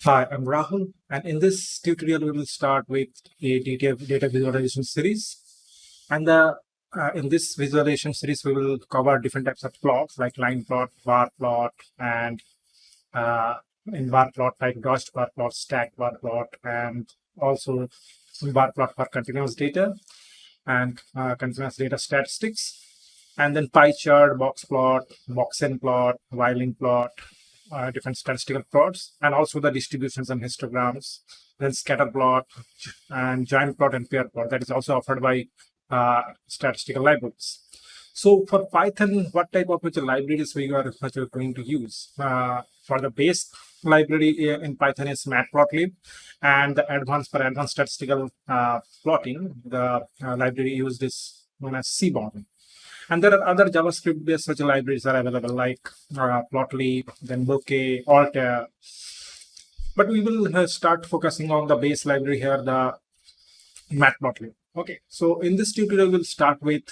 Hi, I'm Rahul, and in this tutorial, we will start with a data visualization series. And in this visualization series, we will cover different types of plots like line plot, bar plot, and uh, in bar plot, like dodged bar plot, stacked bar plot, and also bar plot for continuous data and continuous data statistics. And then pie chart, box plot, boxen plot, whiling plot, different statistical plots, and also the distributions and histograms, then scatter plot, and joint plot and pair plot that is also offered by statistical libraries. So for Python, what type of libraries we are going to use? For the base library in Python is Matplotlib, and the advanced for advanced statistical plotting, the library used is known as Seaborn. And there are other JavaScript-based such libraries are available like Plotly, then Bouquet, Altair. But we will start focusing on the base library here, the Matplotlib. Okay, so in this tutorial, we'll start with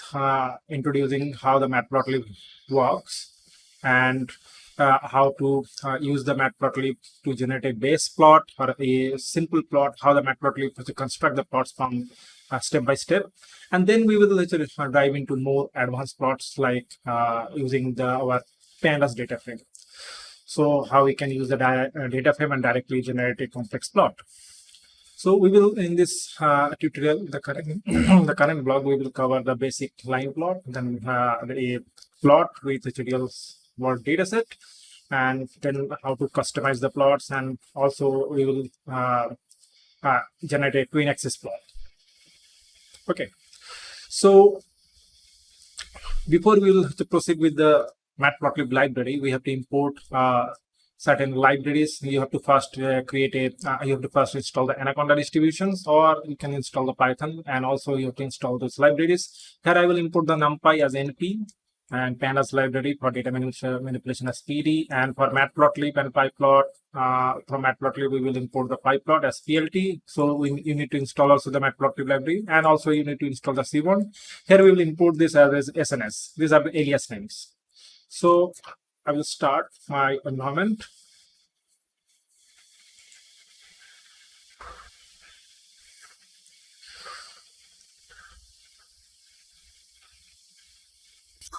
introducing how the Matplotlib works and how to use the Matplotlib to generate a base plot or a simple plot, how the Matplotlib to construct the plots from step by step. And then we will dive into more advanced plots like using our Pandas data frame. So how we can use the data frame and directly generate a complex plot. So we will, in this tutorial, the current blog, we will cover the basic line plot, then a plot with the tutorial's word dataset, and then how to customize the plots, and also we will generate a twin axis plot. Okay, so before we will proceed with the Matplotlib library, we have to import certain libraries. You have to first you have to first install the Anaconda distributions, or you can install the Python, and also you have to install those libraries. Here I will import the NumPy as NP, and Pandas library for data manipulation as PD, and for Matplotlib and PyPlot, from Matplotlib we will import the PyPlot as PLT. So you need to install also the Matplotlib library, and also you need to install the Seaborn. Here we will import this as SNS. These are the alias names. So I will start my environment.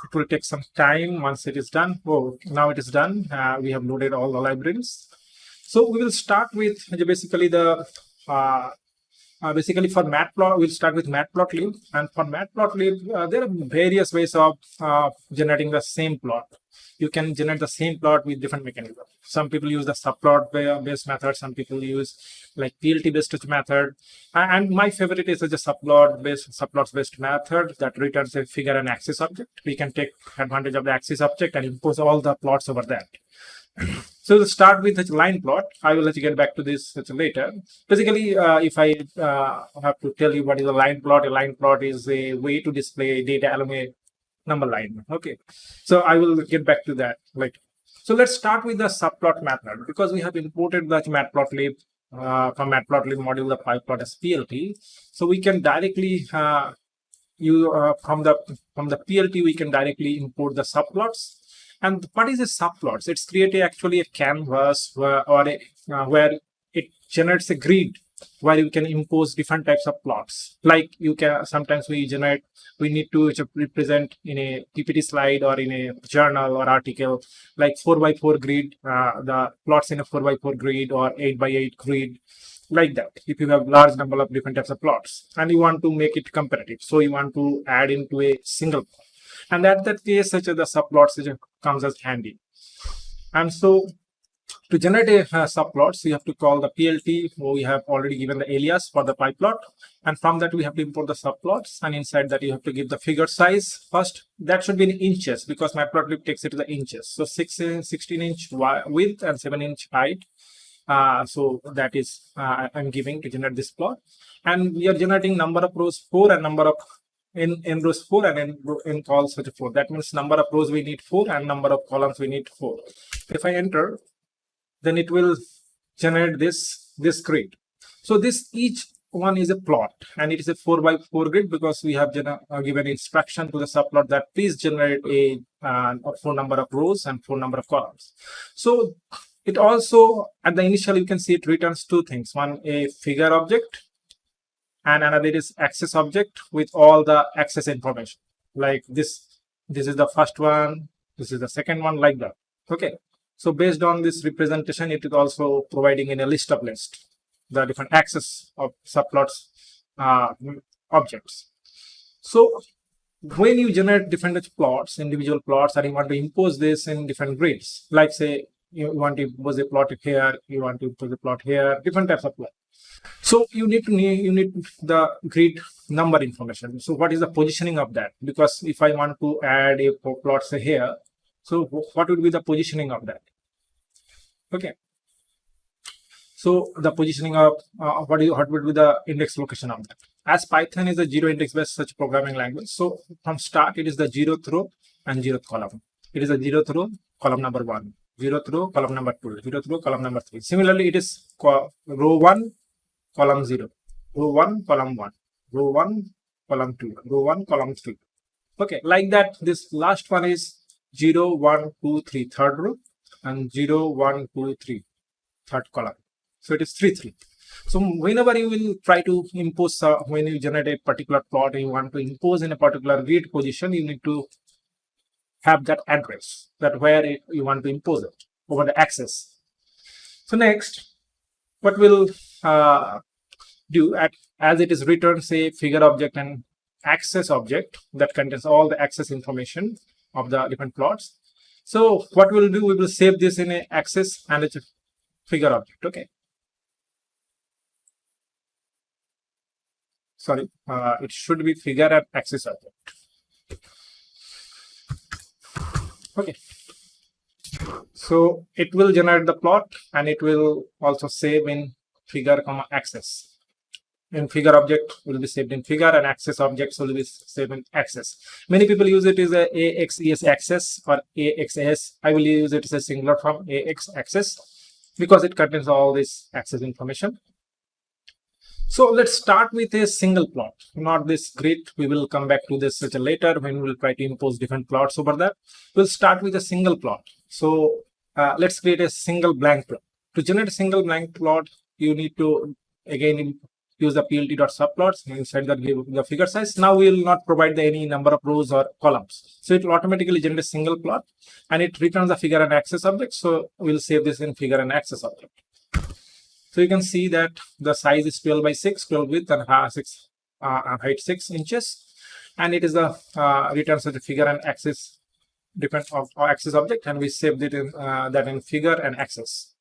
It will take some time once it is done. Oh, now it is done. We have loaded all the libraries. So we will start with basically the basically for Matplot, we'll start with Matplotlib. And for Matplotlib, there are various ways of generating the same plot. You can generate the same plot with different mechanisms. Some people use the subplot-based method. Some people use like PLT-based method. And my favorite is the subplots-based method that returns a figure and axis object. We can take advantage of the axis object and impose all the plots over that. So we'll start with the line plot. I will let you get back to this later. Basically, if I have to tell you what is a line plot is a way to display data along a number line. Okay, so I will get back to that later. So let's start with the subplot method, because we have imported the Matplotlib from Matplotlib module the PyPlot as PLT. So we can directly from the PLT we can directly import the subplots. And what is a subplots? It's actually a canvas where it generates a grid where you can impose different types of plots. Like you can sometimes we need to represent in a PPT slide or in a journal or article like 4x4 grid, the plots in a 4x4 grid or 8x8 grid, like that. If you have large number of different types of plots and you want to make it comparative, so you want to add into a single plot. And at that case, such as the subplots comes as handy. And so to generate a subplots, you have to call the PLT. We have already given the alias for the PyPlot. And from that, we have to import the subplots. And inside that, you have to give the figure size first. That should be in inches because Matplotlib takes it to the inches. So 16-inch width and 7-inch height. So that is I'm giving to generate this plot. And we are generating number of rows 4 and number of in rows 4 and in columns 4. That means number of rows we need 4 and number of columns we need 4. If I enter, then it will generate this grid. So this each one is a plot, and it is a 4x4 grid because we have given instruction to the subplot that please generate a 4 number of rows and 4 number of columns. So It also, at the initial, you can see it returns two things. One, a figure object, and another is axis object with all the axis information. Like this is the first one, this is the second one, like that. Okay. So based on this representation, it is also providing in a list of list the different axis of subplots objects. So when you generate different plots, individual plots, and you want to impose this in different grids, like say you want to impose a plot here, you want to impose a plot here, different types of plot. So you need the grid number information. So what is the positioning of that? Because if I want to add a plot say here, so what would be the positioning of that? Okay. So the positioning of what would be the index location of that? As Python is a zero index based such programming language, so from start it is the 0th row and 0th column. It is a 0th row, column number 1, 0th row, column number 2, 0th row, column number 3. Similarly, it is row 1, column 0, row 1, column 1, row 1, column 2, row 1, column 3. Okay, like that. This last one is 0, 1, 2, 3, third row, and 0, 1, 2, 3, third column. So it is 3, 3. So whenever you will try to impose, when you generate a particular plot and you want to impose in a particular grid position, you need to have that address, that where you want to impose it over the axis. So next, what we'll do, as it is returned, say figure object and axis object that contains all the axis information of the different plots. So what we'll do, we will save this in a axis and it's a figure object. Okay. Sorry, it should be figure and axis object. Okay. So it will generate the plot and it will also save in figure, axis. In figure object will be saved in figure and axis objects will be saved in axis. Many people use it as a AXES axis or AXS. I will use it as a singular form, AX axis, because it contains all this axis information. So let's start with a single plot, not this grid. We will come back to this later when we will try to impose different plots over that. We'll start with a single plot. So let's create a single blank plot. To generate a single blank plot, you need to again use the plt.subplots inside that give the figure size. Now we will not provide any number of rows or columns. So it will automatically generate a single plot and it returns the figure and axis object. So we'll save this in figure and axis object. So you can see that the size is 12 by 6, 12 width and height 6 inches. And it is the returns as a figure and axis depend of axis object, and we saved it in that in figure and axis.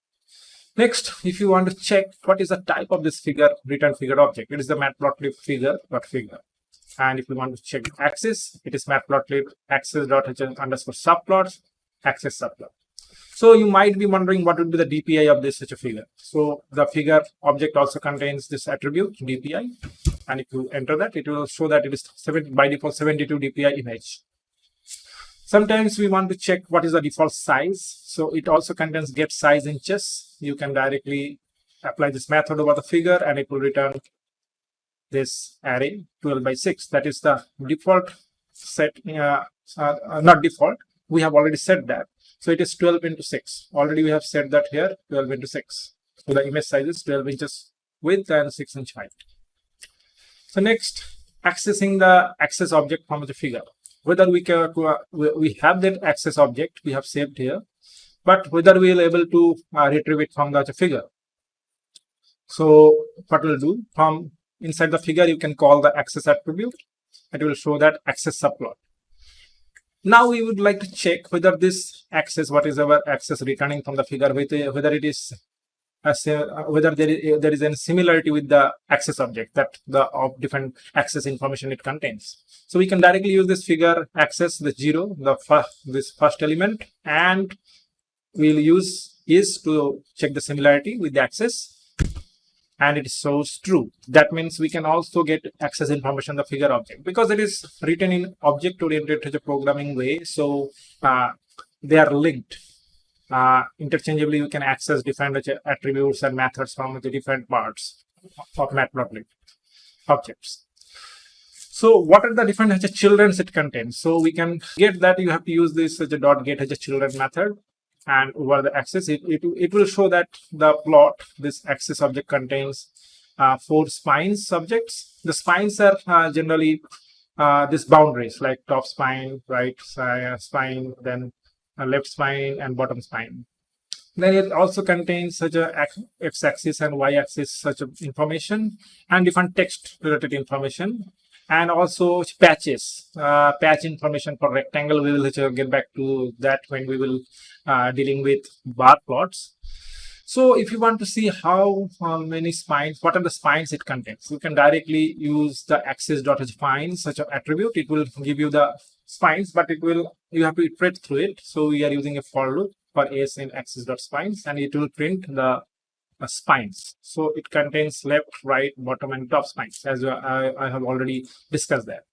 Next, if you want to check what is the type of this figure, return figure object, it is the matplotlib figure.figure. And if we want to check axis, it is matplotlib axis.h_subplots, axis subplot. So you might be wondering what would be the DPI of this such a figure. So the figure object also contains this attribute DPI, and if you enter that, it will show that it is by default 72 DPI image. Sometimes we want to check what is the default size. So it also contains get size inches. You can directly apply this method over the figure and it will return this array 12 by 6. That is the default set, not default. We have already set that. So it is 12 into 6. Already we have set that here 12 into 6. So the image size is 12 inches width and 6 inch height. So next, accessing the axis object from the figure. Whether we have that axis object we have saved here, but whether we will able to retrieve it from the figure. So what we'll do, from inside the figure you can call the axis attribute. It will show that axis subplot. Now we would like to check whether this axis, what is our axis returning from the figure, whether it is whether there is any similarity with the axis object that of different axis information it contains. So we can directly use this figure axis, the 0, this first element, and we'll use is to check the similarity with the axis, and it shows true. That means we can also get access information the figure object because it is written in object-oriented programming way. So they are linked. Interchangeably, you can access different attributes and methods from the different parts of Matplotlib objects. So what are the different children it contains? So we can get that you have to use this .get children method, and over the axis, it will show that the plot, this axis object contains 4 spines subjects. The spines are generally these boundaries, like top spine, right spine, then left spine, and bottom spine. Then it also contains such a x-axis and y-axis such a information, and different text related information, and also patches, patch information for rectangle. We will get back to that when we will dealing with bar plots. So if you want to see how many spines, what are the spines it contains, you can directly use the axis.spines such an attribute. It will give you the spines, but you have to iterate through it. So we are using a for loop for s in axis.spines, and it will print the spines. So it contains left, right, bottom, and top spines, as I have already discussed that.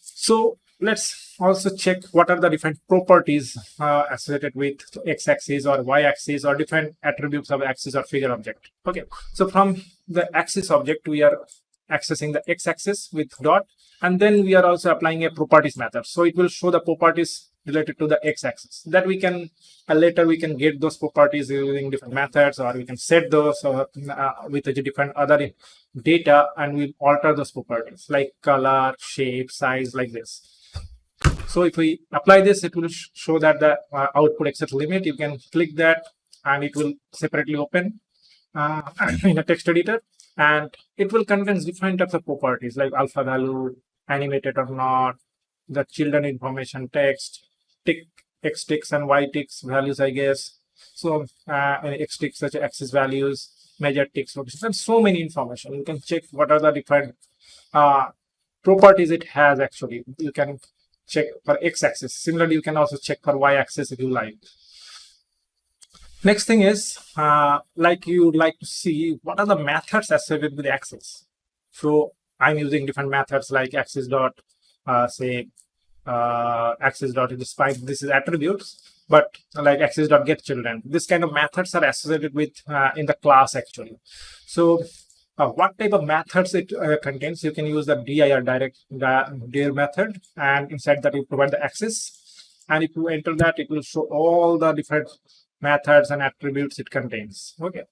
So let's also check what are the different properties associated with x-axis or y-axis or different attributes of axis or figure object. Okay, so from the axis object, we are accessing the x-axis with dot, and then we are also applying a properties method. So it will show the properties related to the x-axis that we can later we can get those properties using different methods, or we can set those with a different other data, and we alter those properties like color, shape, size, like this. So if we apply this, it will show that the output except limit. You can click that and it will separately open in a text editor, and it will contain different types of properties like alpha value, animated or not, the children information, text, tick, x ticks and y ticks values, I guess. So x ticks such as axis values, measure ticks, and so many information. You can check what are the different properties it has. Actually, you can check for x-axis. Similarly, you can also check for y-axis if you like. Next thing is like you would like to see what are the methods associated with the axis. So I'm using different methods like axis dot axis dot spine. This is attributes, but like axis dot get children. This kind of methods are associated with in the class actually. So what type of methods it contains? You can use the dir method, and inside that you provide the axis, and if you enter that, it will show all the different methods and attributes it contains. Okay,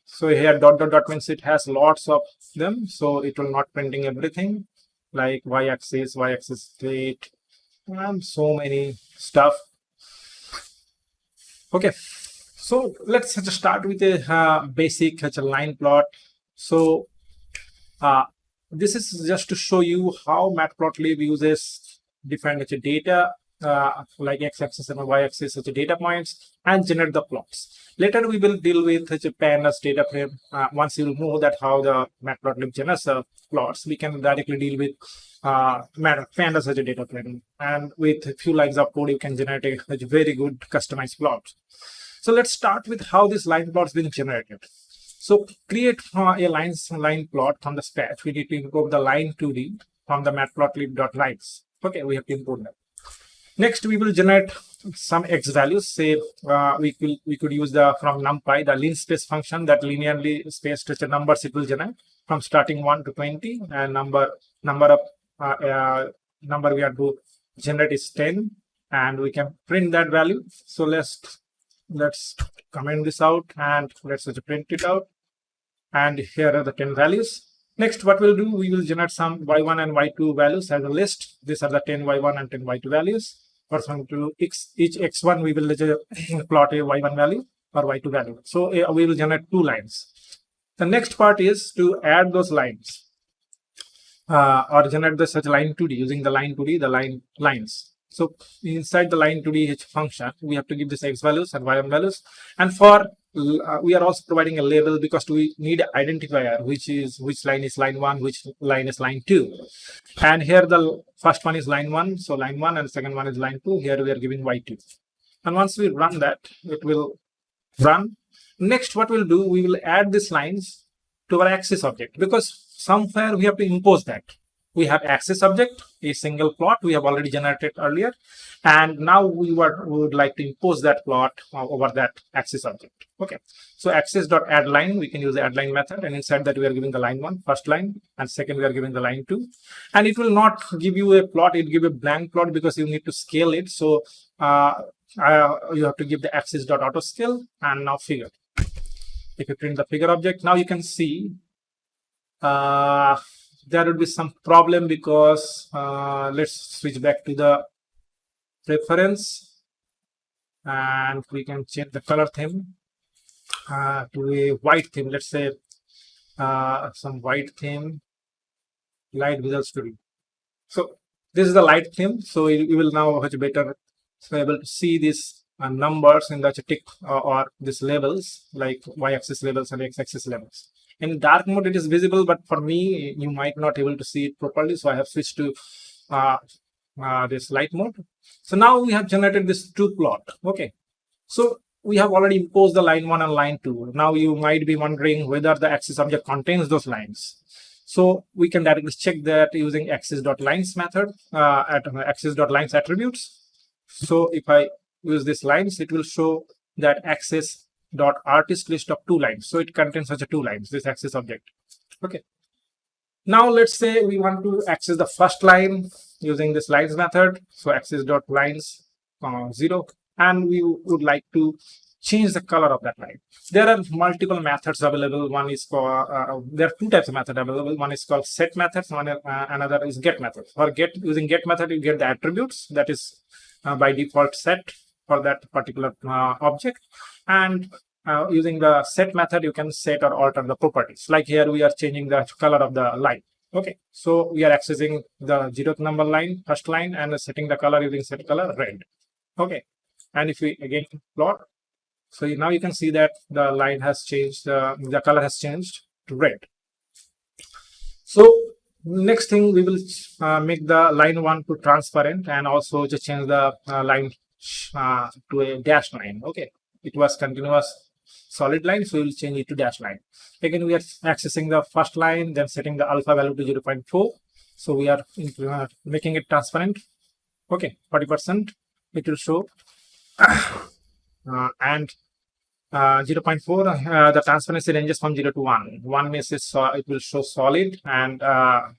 so here dot dot dot means it has lots of them, so it will not printing everything like y-axis state, and so many stuff. Okay, so let's just start with a basic line plot. So this is just to show you how Matplotlib uses different data like x-axis and y-axis such data points and generate the plots. Later we will deal with pandas data frame. Once you know that how the Matplotlib generates plots, we can directly deal with pandas as a data frame, and with a few lines of code you can generate a very good customized plot. So let's start with how this line plot has been generated. So create a line plot from the scratch. We need to import the line 2D from the matplotlib.lines. Okay, we have to import that. Next, we will generate some x values. Say we could use the from NumPy, the linspace function that linearly spaced numbers it will generate from starting 1 to 20, and number we have to generate is 10, and we can print that value. So let's comment this out and let's print it out. And here are the 10 values. Next, what we'll do, we will generate some y1 and y2 values as a list. These are the 10 y1 and 10 y2 values. Corresponding to each x1, we will plot a y1 value or y2 value. So we will generate 2 lines. The next part is to add those lines or generate such line 2D using the line 2D, the lines. So inside the line 2D function, we have to give this x values and y1 values. And for we are also providing a label because we need an identifier, which line is line 1, which line is line 2. And here the first one is line 1, so line 1, and the second one is line 2. Here we are giving y2. And once we run that, it will run. Next, what we'll do, we will add these lines to our axis object, because somewhere we have to impose that. We have axis object, a single plot we have already generated earlier, and now we would like to impose that plot over that axis object. Okay, so axis.add line, we can use the add line method, and inside that we are giving the line 1, first line, and second we are giving the line 2. And it will not give you a plot, it will give a blank plot because you need to scale it. So you have to give the axis dot auto scale and now figure. If you print the figure object, now you can see there would be some problem because let's switch back to the reference and we can change the color theme to a white theme. Let's say some white theme, light Visual Studio. So this is the light theme. So you will now much better able to see these numbers in the tick or these labels like y-axis labels and x-axis labels. In dark mode it is visible, but for me you might not able to see it properly, so I have switched to this light mode. So now we have generated this two plot. Okay, so we have already imposed the line 1 and line 2. Now you might be wondering whether the axis object contains those lines. So we can directly check that using axis.lines method at axis.lines attributes. So if I use this lines, it will show that axis.artist list of 2 lines. So it contains such a 2 lines, this axis object. Okay. Now let's say we want to access the first line using this lines method. So axis.lines 0, and we would like to change the color of that line. There are multiple methods available. One is called there are 2 types of method available. One is called set methods, another is get method. For using get method, you get the attributes that is by default set for that particular object, and using the set method you can set or alter the properties. Like here we are changing the color of the line. Okay, so we are accessing the 0th number line, first line, and setting the color using set color red. Okay, and if we again plot, so now you can see that the line has changed, the color has changed to red. So next thing we will make the line 1 to transparent and also to change the line to a dash line. Okay, it was continuous solid line, so we will change it to dash line. Again we are accessing the first line, then setting the alpha value to 0.4. So we are making it transparent. Okay, 40% it will show. And 0.4 the transparency ranges from 0 to 1. 1 is it will show solid, and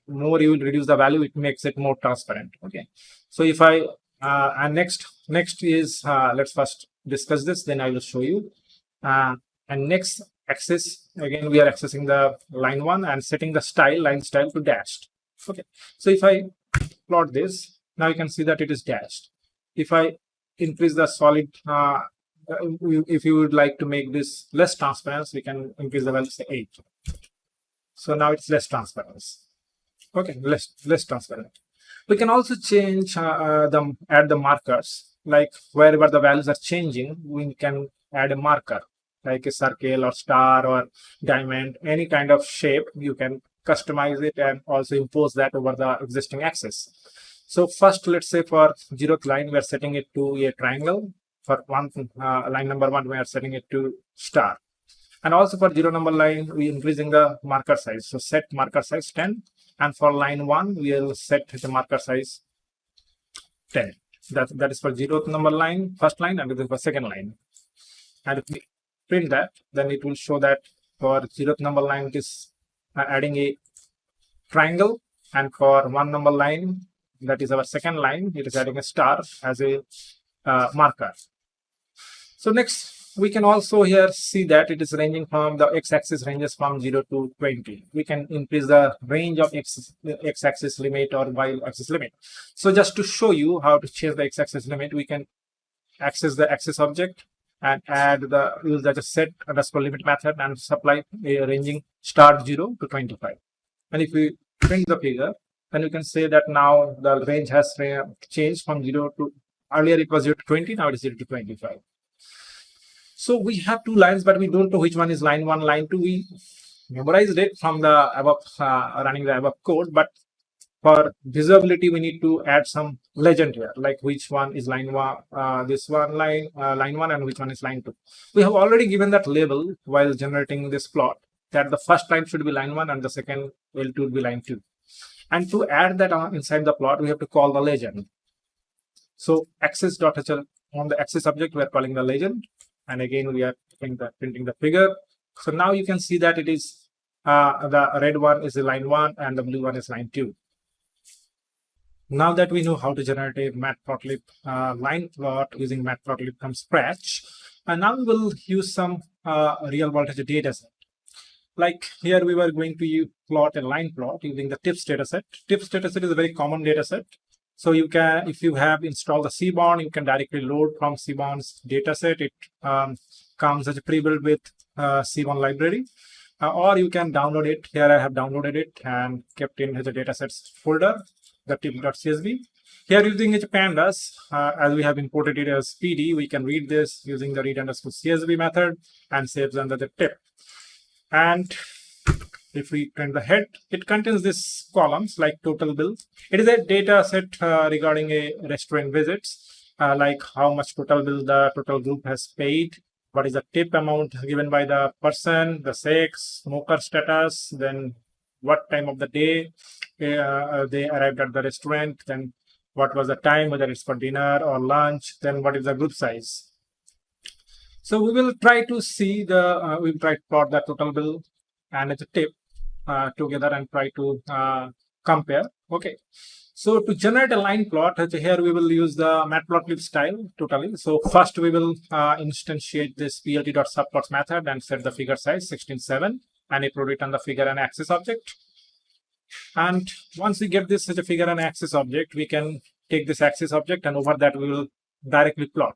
more you will reduce the value, it makes it more transparent. Okay, so if I and next is let's first discuss this, then I will show you. And next axis, again we are accessing the line 1 and setting the style, line style to dashed. Okay, so if I plot this, now you can see that it is dashed. If I increase the solid, if you would like to make this less transparent, we can increase the value to 8. So now it's less transparent. Okay, less transparent. We can also change add the markers, like wherever the values are changing, we can add a marker like a circle or star or diamond, any kind of shape. You can customize it and also impose that over the existing axis. So first, let's say for 0th line, we are setting it to a triangle. For line number 1, we are setting it to star. And also for 0 number line, we increasing the marker size. So set marker size 10. And for line 1, we will set the marker size 10. That is for 0th number line, first line, and this is for second line. And if we print that, then it will show that for 0th number line, it is adding a triangle. And for 1 number line, that is our second line, it is adding a star as a marker. So next, we can also here see that it is ranging from the x-axis ranges from 0 to 20. We can increase the range of x-axis limit or y-axis limit. So just to show you how to change the x-axis limit, we can access the axis object and use the set underscore limit method and supply a ranging start 0 to 25. And if we print the figure, then you can say that now the range has changed from 0 to, earlier it was 0 to 20, now it is 0 to 25. So we have 2 lines, but we don't know which one is line 1, line 2. We memorized it from the above, running the above code, but for visibility, we need to add some legend here, like which one is line 1, this one line 1, and which one is line 2. We have already given that label while generating this plot, that the first line should be line 1 and the second L2 will be line 2. And to add that inside the plot, we have to call the legend. So axis.hl on the axis object, we are calling the legend. And again, we are printing the figure. So now you can see that it is the red one is the line 1 and the blue one is line 2. Now that we know how to generate a Matplotlib line plot using Matplotlib from scratch, and now we will use some real voltage data set. Like here we were going to plot a line plot using the tips dataset. Tips dataset is a very common dataset. So you can, if you have installed the Seaborn, you can directly load from Seaborn's dataset. It comes as a pre-built with Seaborn library. Or you can download it. Here I have downloaded it and kept in the datasets folder, the tip.csv. Here using Pandas, as we have imported it as PD, we can read this using the read_csv method and saves under the tip. And if we print the head, it contains these columns like total bill. It is a data set regarding a restaurant visits, like how much total bill the total group has paid, what is the tip amount given by the person, the sex, smoker status, then what time of the day they arrived at the restaurant, then what was the time, whether it's for dinner or lunch, then what is the group size. So we will try to see the, we will try to plot the total bill and the tip together and try to compare. Okay. So to generate a line plot, here we will use the Matplotlib style totally. So first we will instantiate this plt.subplots method and set the figure size 16:7 and it will return the figure and axis object. And once we get this as a figure and axis object, we can take this axis object and over that we will directly plot.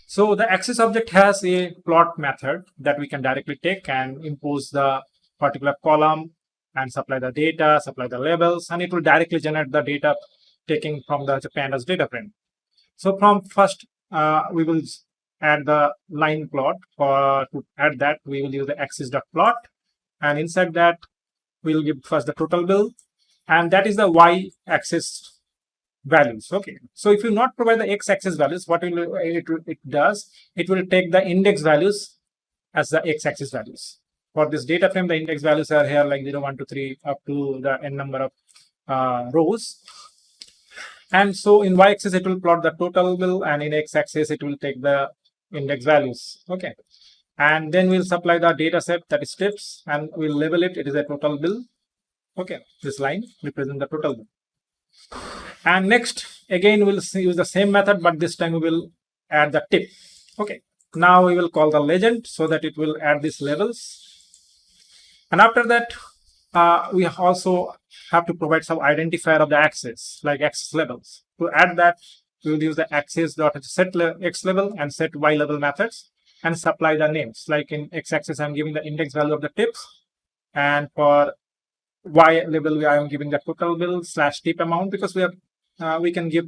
So the axis object has a plot method that we can directly take and impose the particular column and supply the data, supply the labels, and it will directly generate the data taking from the Pandas data frame. So from first, we will add the line plot. To add that, we will use the axis.plot, and inside that, we will give first the total bill, and that is the y-axis values. Okay, so if you not provide the x-axis values, what it does, it will take the index values as the x-axis values. For this data frame, the index values are here like 0, 1, 2, 3 up to the n number of rows. And so in y-axis it will plot the total bill, and in x-axis it will take the index values. Okay, and then we'll supply the data set, that is tips, and we'll label it. It is a total bill. Okay, this line represents the total bill. And next, again, we'll use the same method, but this time we will add the tip. Okay, now we will call the legend so that it will add these labels. And after that, we also have to provide some identifier of the axis, like axis labels. To add that, we will use the axis.set x label and set y label methods and supply the names. Like in x-axis, I'm giving the index value of the tips, and for y label, I am giving the total bill / tip amount, because we can give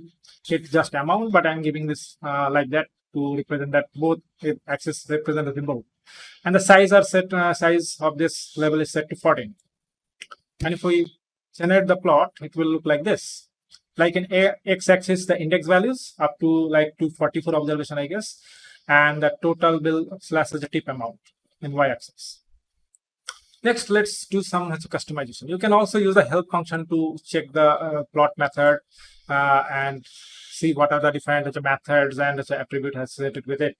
it just amount, but I'm giving this like that to represent that both axis represent the both. And the size are set, size of this label is set to 14. And if we generate the plot, it will look like this. Like in x-axis, the index values up to like 244 observation, I guess, and the total bill / the tip amount in y-axis. Next, let's do some customization. You can also use the help function to check the plot method and see what are the different methods and the attribute associated with it.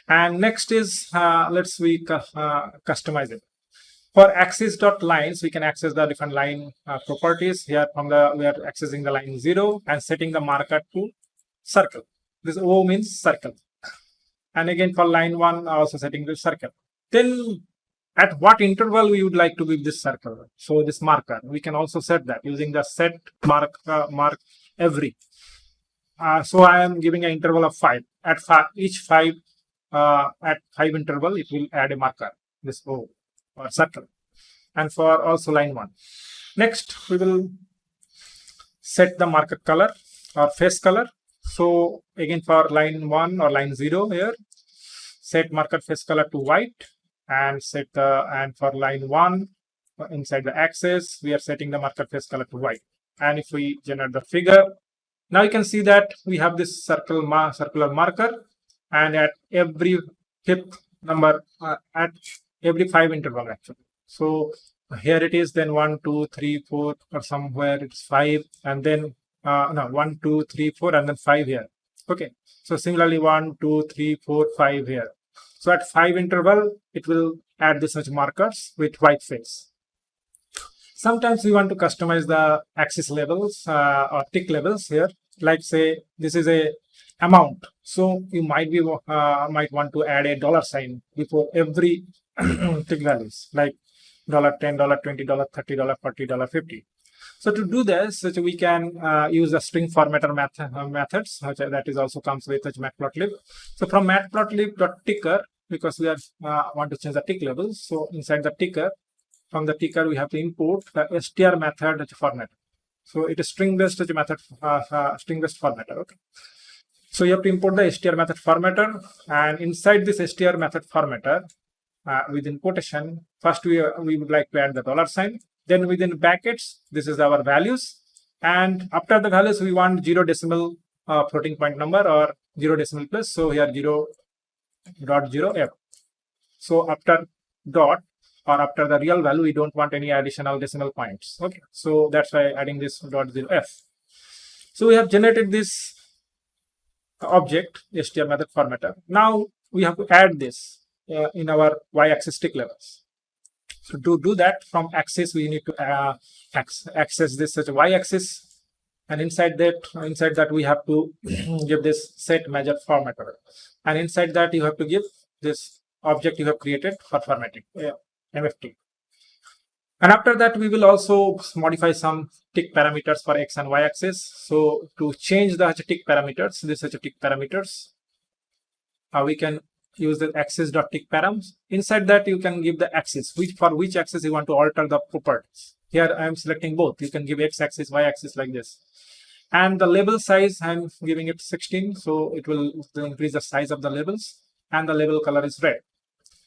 And next is let's customize it. For axis.lines, we can access the different line properties. Here from we are accessing the line 0 and setting the marker to circle. This O means circle. And again for line 1, also setting the circle. Then at what interval we would like to give this circle. So this marker, we can also set that using the set mark every. So I am giving an interval of 5. At each 5 interval, it will add a marker, this O or circle. And for also line 1. Next, we will set the marker color or face color. So again for line 1 or line 0 here, set marker face color to white. And set and for line 1 inside the axis, we are setting the marker face color to white. And if we generate the figure, now you can see that we have this circular marker, and at every fifth number, at every 5 interval actually. So here it is, then 1, 2, 3, 4, or somewhere it's 5, and then no 1, 2, 3, 4, and then 5 here. Okay, so similarly 1, 2, 3, 4, 5 here. So at 5 interval, it will add this much markers with white face. Sometimes we want to customize the axis labels or tick labels here. Like say this is a amount, so you might want to add a dollar sign before every tick values, like $10, $20, $30, $40, $50. So to do this, we can use the string formatter methods, that is also comes with Matplotlib. So from matplotlib.ticker, because we want to change the tick labels, so inside the ticker, from the ticker we have to import the str method formatter. So it is string-based method, string-based formatter. Okay. So you have to import the str method formatter, and inside this str method formatter, within quotation, first we would like to add the dollar sign. Then within brackets, this is our values, and after the values we want 0 decimal floating point number or 0 decimal place. So here 0.0f. So after dot or after the real value, we don't want any additional decimal points. Okay, so that's why adding this .0f. So we have generated this object str method formatter. Now we have to add this in our y-axis tick levels. So to do that, from axis we need to access this such a y-axis, and inside that we have to give this set measure formatter, and inside that you have to give this object you have created for formatting, MFT. And after that we will also modify some tick parameters for x and y axis. So to change the tick parameters, this such a tick parameters, we can use the axis.tick params. Inside that you can give the axis, for which axis you want to alter the properties. Here I am selecting both. You can give x-axis, y-axis like this. And the label size, I am giving it 16, so it will increase the size of the labels, and the label color is red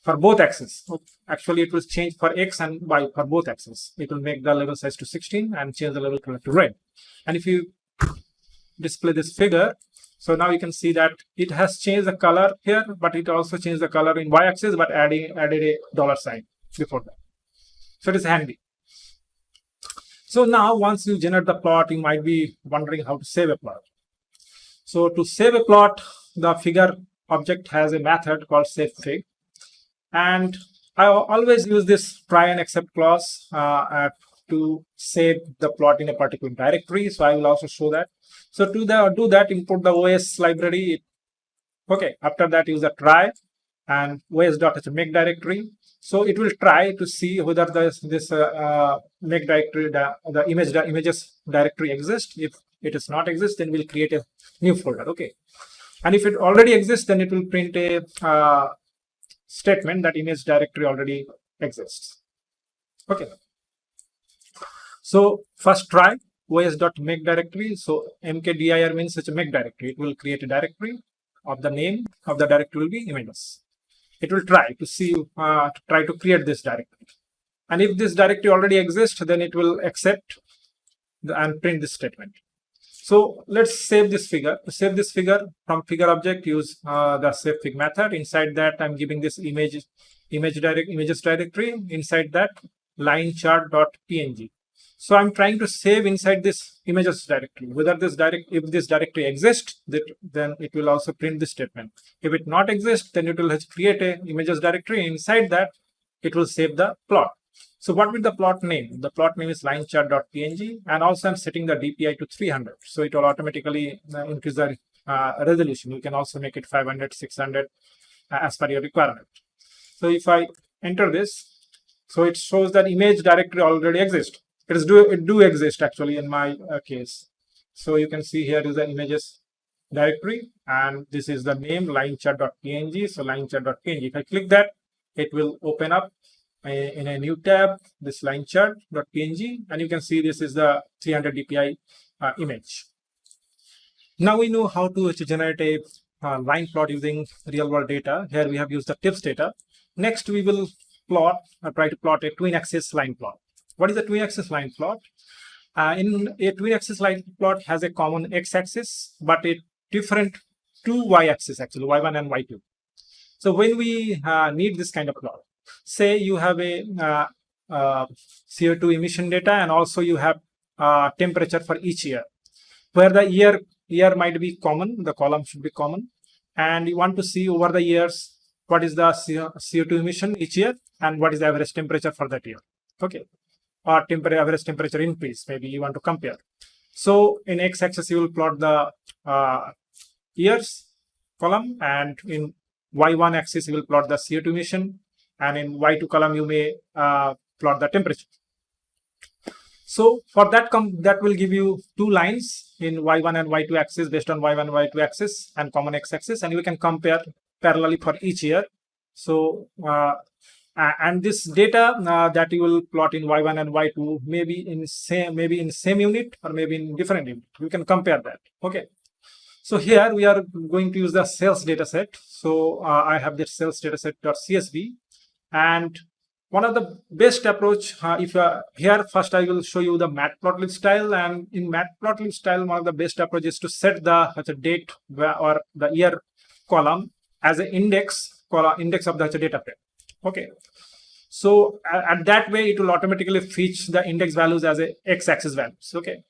for both axes. Actually it will change for x and y for both axes. It will make the label size to 16 and change the label color to red. And if you display this figure, so now you can see that it has changed the color here, but it also changed the color in y-axis, but added a dollar sign before that. So it is handy. So now once you generate the plot, you might be wondering how to save a plot. So to save a plot, the figure object has a method called savefig, and I always use this try and except clause to save the plot in a particular directory. So I will also show that. So to do that, import the OS library. Okay, after that use the try and os.make directory. So it will try to see whether this make directory, the images directory exists. If it does not exist, then we'll create a new folder. Okay, and if it already exists, then it will print a statement that image directory already exists. Okay. So first try os.make directory. So mkdir means such a make directory. It will create a directory of the name of the directory will be images. It will try to see try to create this directory, and if this directory already exists, then it will accept and print this statement. So let's save this figure. To save this figure, from figure object use the savefig method. Inside that I'm giving this images directory. Inside that line chart.png. So I'm trying to save inside this images directory. Whether if this directory exists, then it will also print this statement. If it not exists, then it will create a images directory. Inside that, it will save the plot. So what will the plot name? The plot name is linechart.png, and also I'm setting the DPI to 300. So it will automatically increase the resolution. You can also make it 500, 600 as per your requirement. So if I enter this, so it shows that image directory already exists. It do exist actually in my case. So you can see here is the images directory, and this is the name linechart.png. So linechart.png. If I click that, it will open up in a new tab this linechart.png, and you can see this is the 300 DPI image. Now we know how to generate a line plot using real world data. Here we have used the tips data. Next we will try to plot a twin axis line plot. What is a twin axis line plot? In a twin axis line plot has a common x-axis, but a different two y-axis, actually y1 and y2. So when we need this kind of plot, say you have a CO2 emission data, and also you have temperature for each year, where the year might be common, the column should be common, and you want to see over the years what is the CO2 emission each year and what is the average temperature for that year. Okay. or average temperature increase. Maybe you want to compare. So in x-axis you will plot the years column, and in y1 axis you will plot the CO2 emission, and in y2 column you may plot the temperature. So for that that will give you two lines in y1 and y2 axis based on y1 and y2 axis and common x-axis, and you can compare parallelly for each year. So and this data that you will plot in y1 and y2 maybe in same unit or maybe in different unit. You can compare that. Okay. So here we are going to use the sales dataset. So I have this sales dataset.csv, and one of the best approach, here first I will show you the Matplotlib style, and in Matplotlib style one of the best approach is to set the date or the year column as an index of the data frame. Okay, so at that way it will automatically fetch the index values as a x-axis values. Okay,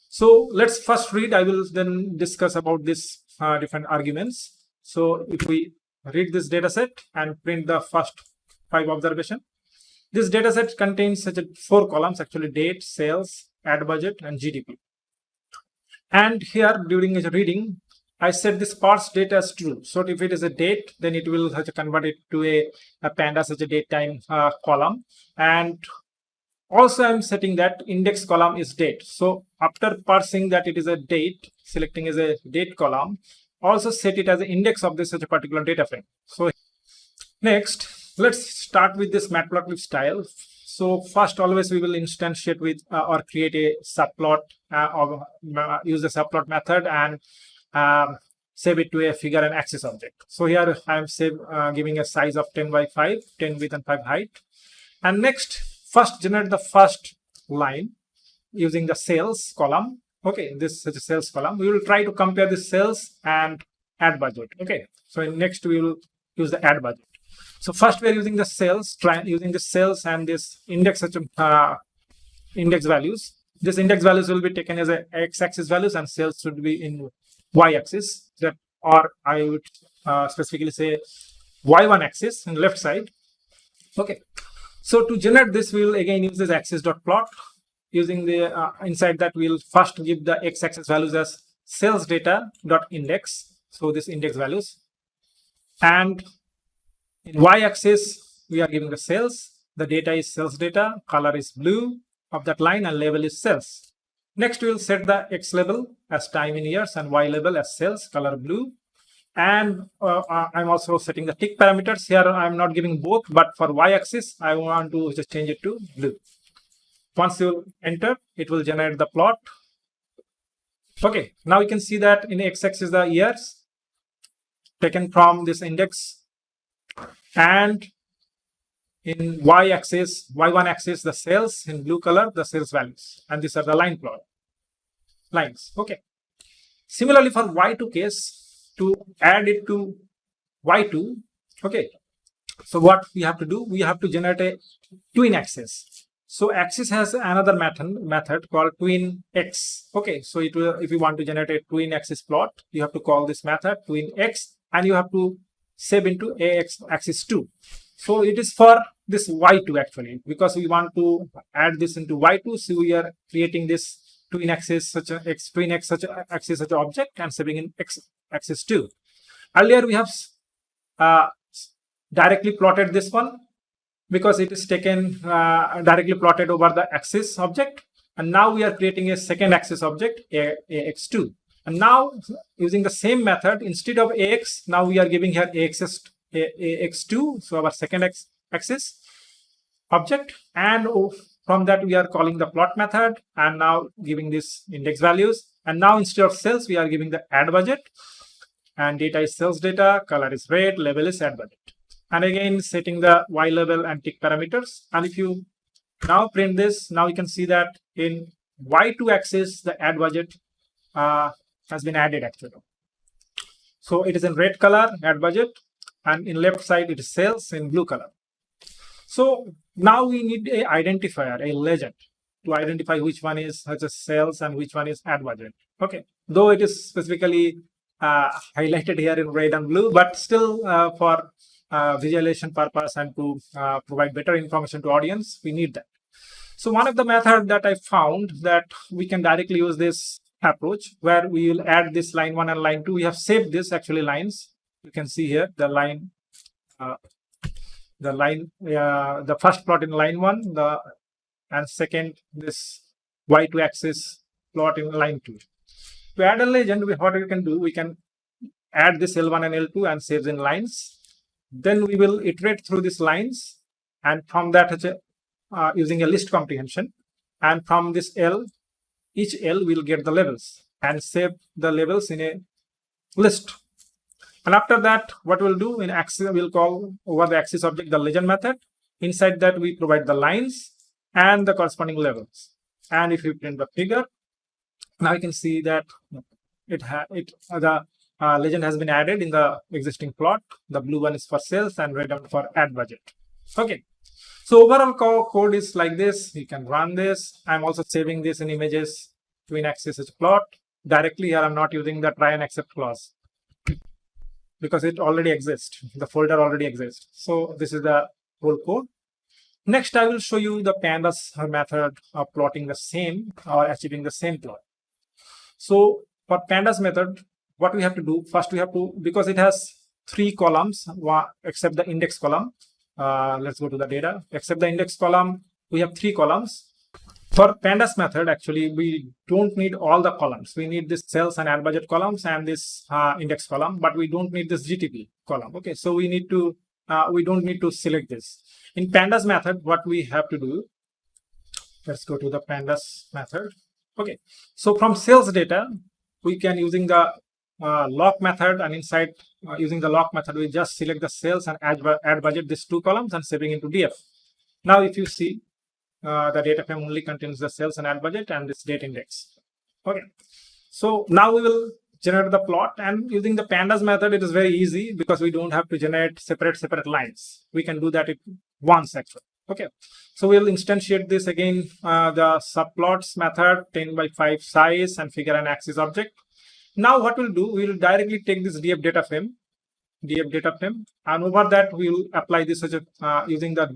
so let's first read. I will then discuss about this different arguments. So if we read this dataset and print the first 5 observation, this dataset contains such 4 columns, actually: date, sales, ad budget, and GDP. And here during reading, I set this parse data as true. So if it is a date, then it will convert it to a Pandas such a date time column. And also I'm setting that index column is date. So after parsing that it is a date, selecting as a date column, also set it as an index of this such a particular data frame. So next, let's start with this Matplotlib style. So first, always we will instantiate with or create a subplot or use the subplot method and save it to a figure and axis object. So here I am giving a size of 10 by 5, 10 width and 5 height. And next, first generate the first line using the sales column. Okay, this is such a sales column. We will try to compare the sales and ad budget. Okay, so next we will use the ad budget. So first we are using the sales, using the sales and this index index values. This index values will be taken as a x-axis values, and sales should be in y-axis. That, or I would specifically say y1 axis in left side. Okay. So to generate this, we will again use this axis.plot. Using the inside that we will first give the x-axis values as sales data.index. So this index values, and in y-axis we are giving the sales. The data is sales data, color is blue of that line, and label is sales. Next we will set the x label as time in years and y label as sales, color blue. And I'm also setting the tick parameters. Here I'm not giving both, but for y-axis I want to just change it to blue. Once you enter, it will generate the plot. Okay, now you can see that in x-axis the years taken from this index, and in y-axis, y1 axis, the sales in blue color, the sales values, and these are the line plot lines. Okay. Similarly for y2 case, to add it to y2. Okay. So what we have to do, we have to generate a twin axis. So axis has another method called twin x. Okay. So it will, if you want to generate a twin axis plot, you have to call this method twin x, and you have to save into ax axis 2. So it is for this y2 actually, because we want to add this into y2. So we are creating this twin axis such a twin x such a axis such an object and saving in x axis 2. Earlier we have directly plotted this one because it is taken directly plotted over the axis object, and now we are creating a second axis object ax2. And now using the same method, instead of ax, now we are giving here ax2, so our second axis object, and from that we are calling the plot method and now giving this index values. And now instead of sales, we are giving the ad budget, and data is sales data, color is red, label is ad budget. And again setting the y label and tick parameters. And if you now print this, now you can see that in y2 axis the ad budget has been added actually. So it is in red color, ad budget, and in left side it is sales in blue color. So now we need a identifier, a legend, to identify which one is such as sales and which one is ad budget. Okay, though it is specifically highlighted here in red and blue, but still for visualization purpose and to provide better information to audience, we need that. So one of the method that I found that we can directly use this approach where we will add this line 1 and line 2. We have saved this actually lines. You can see here the line, the first plot in line 1, and second this y2 axis plot in line 2. To add a legend, what we can do, we can add this L1 and L2 and save in lines. Then we will iterate through these lines, and from that using a list comprehension, and from this L, each L will get the labels and save the labels in a list. And after that, what we'll do in axis, we'll call over the axis object the legend method. Inside that, we provide the lines and the corresponding labels. And if you print the figure, now you can see that the legend has been added in the existing plot. The blue one is for sales and red one for ad budget. Okay. So overall code is like this. You can run this. I'm also saving this in images to in axis as plot. Directly here, I'm not using the try and accept clause because it already exists. The folder already exists. So this is the whole code. Next, I will show you the pandas method of plotting the same or achieving the same plot. So for pandas method, what we have to do, first we have to, because it has 3 columns except the index column. Let's go to the data. Except the index column, we have 3 columns. For pandas method, actually, we don't need all the columns. We need this sales and ad budget columns and this index column, but we don't need this GTP column. Okay, so we need to, we don't need to select this. In pandas method, what we have to do, let's go to the pandas method. Okay, so from sales data, we can using the lock method, and inside using the lock method, we just select the sales and ad budget, these 2 columns, and saving into DF. Now, if you see, the data frame only contains the sales and ad budget and this date index. Okay, so now we will generate the plot, and using the pandas method, it is very easy because we don't have to generate separate lines. We can do that at once actually. Okay, so we'll instantiate this again, the subplots method, 10x5 size and figure and axis object. Now what we'll do, we'll directly take this df data frame, and over that we will apply this as a, using the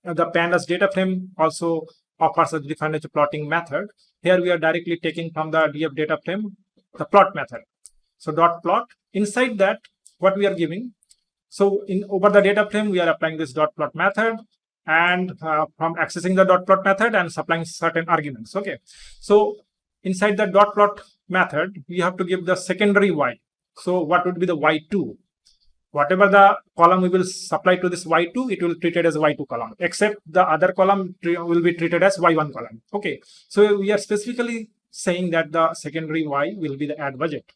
pandas data frame also offers a defined as a plotting method. Here we are directly taking from the df data frame the plot method. So dot plot. Inside that, what we are giving, so in over the data frame we are applying this dot plot method, and from accessing the dot plot method and supplying certain arguments. Okay, so inside the dot plot method, we have to give the secondary y. So what would be the y2? Whatever the column we will supply to this y2, it will be treated as y2 column, except the other column will be treated as y1 column. Okay, so we are specifically saying that the secondary y will be the ad budget,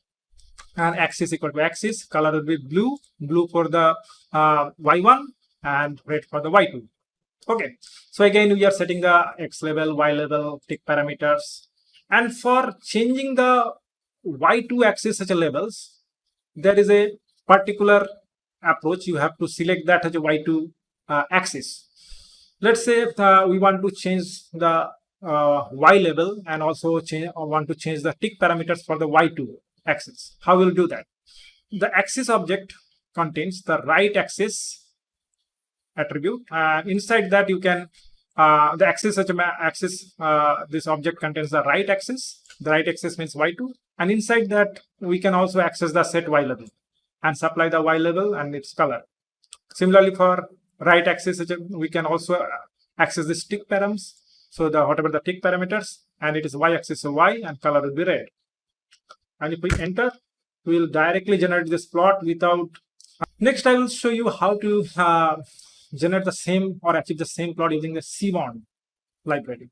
and axis equal to axis, color will be blue for the y1 and red for the y2. Okay, so again we are setting the x level, y level, tick parameters, and for changing the y2 axis such a labels, there is a particular approach. You have to select that as a y2 axis. Let's say we want to change the y level and also want to change the tick parameters for the y2 axis. How will do that? The axis object contains the right axis attribute, and inside that you can the axis such a axis, this object contains the right axis. The right axis means y2, and inside that we can also access the set y level and supply the y level and its color. Similarly, for right axis, we can also access this tick params. So the whatever the tick parameters, and it is y axis, so y, and color will be red. And if we enter, we will directly generate this plot without. Next, I will show you how to generate the same or achieve the same plot using the Seaborn library.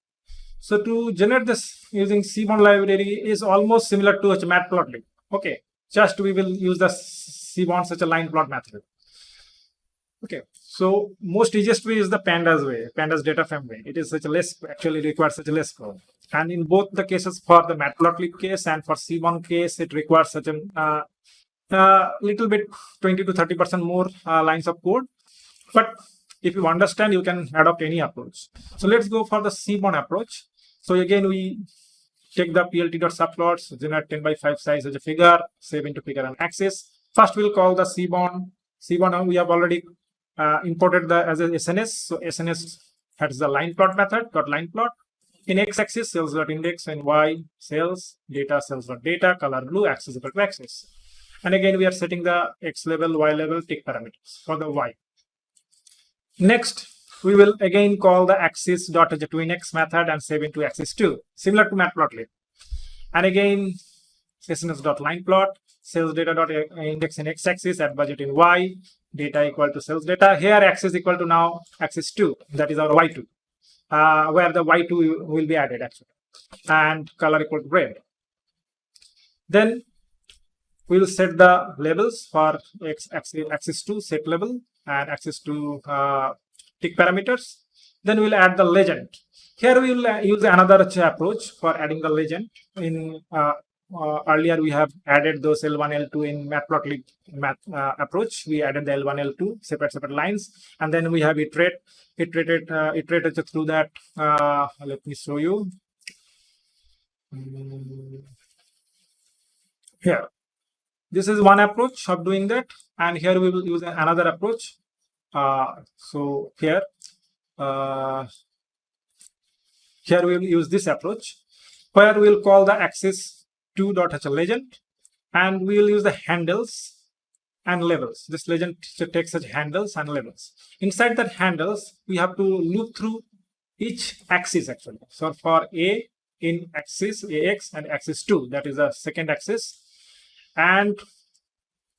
So to generate this using Seaborn library is almost similar to a Matplotlib. Okay, just we will use the Seaborn such a line plot method. Okay, so most easiest way is the pandas way, pandas data frame way. It is such a less, actually requires such a less code. And in both the cases, for the Matplotlib case and for Seaborn case, it requires such a little bit 20 to 30% more lines of code. But if you understand, you can adopt any approach. So let's go for the Seaborn approach. So again, we take the plt.subplots, generate 10x5 size as a figure, save into figure and axis. First, we'll call the Seaborn. Seaborn, we have already imported the as a SNS. So SNS That is the line plot method. Dot line plot. In x-axis, sales.index, and y sales data sales.data, color blue, axis equal to axis. And again, we are setting the x level, y level tick parameters for the y. Next, we will again call the axis.twinx method and save into axis2, similar to Matplotlib. And again, SNS.lineplot, sales data.index in x-axis, at budget in y, data equal to sales data. Here, axis equal to now axis2, that is our y2. Where the y2 will be added actually, and color equal to red. Then we will set the labels for axis 2 set label and axis 2 tick parameters. Then we will add the legend. Here we will use another approach for adding the legend. In earlier we have added those L1, L2 in Matplotlib approach. We added the L1, L2 separate lines, and then we have iterated through that. Let me show you. Here, this is one approach of doing that, and here we will use another approach. So here we will use this approach, where we will call the axis 2.legend, and we will use the handles and labels. This legend takes as handles and labels. Inside that handles, we have to loop through each axis actually. So for A in axis AX and axis 2, that is the second axis, and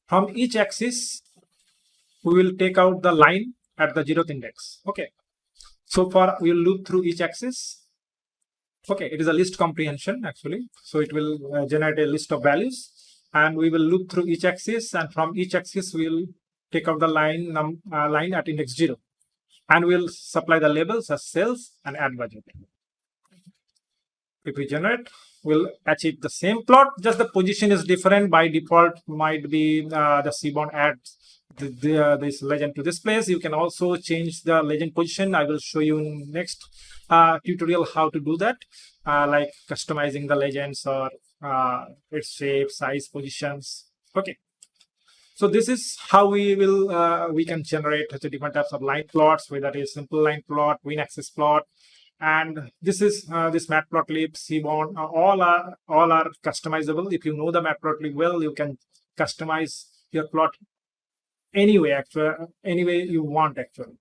from each axis we will take out the line at the 0th index. Okay, so far we will loop through each axis. Okay, it is a list comprehension actually, so it will generate a list of values, and we will loop through each axis, and from each axis we will take out the line at index 0, and we will supply the labels as sales and add budget. If we generate, we'll achieve the same plot, just the position is different. By default might be the Seaborn adds this legend to this place. You can also change the legend position. I will show you in next tutorial how to do that, like customizing the legends or its shape, size, positions. Okay, so this is how we can generate the different types of line plots, whether it is simple line plot, twin axis plot, and this is this Matplotlib, Seaborn, all are customizable. If you know the Matplotlib well, you can customize your plot anyway, actually, any way you want actually.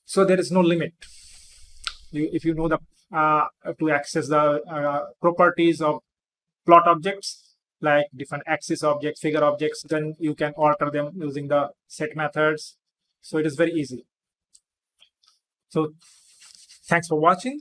So there is no limit. If you know the to access the properties of plot objects, like different axis objects, figure objects, then you can alter them using the set methods. So it is very easy. So thanks for watching.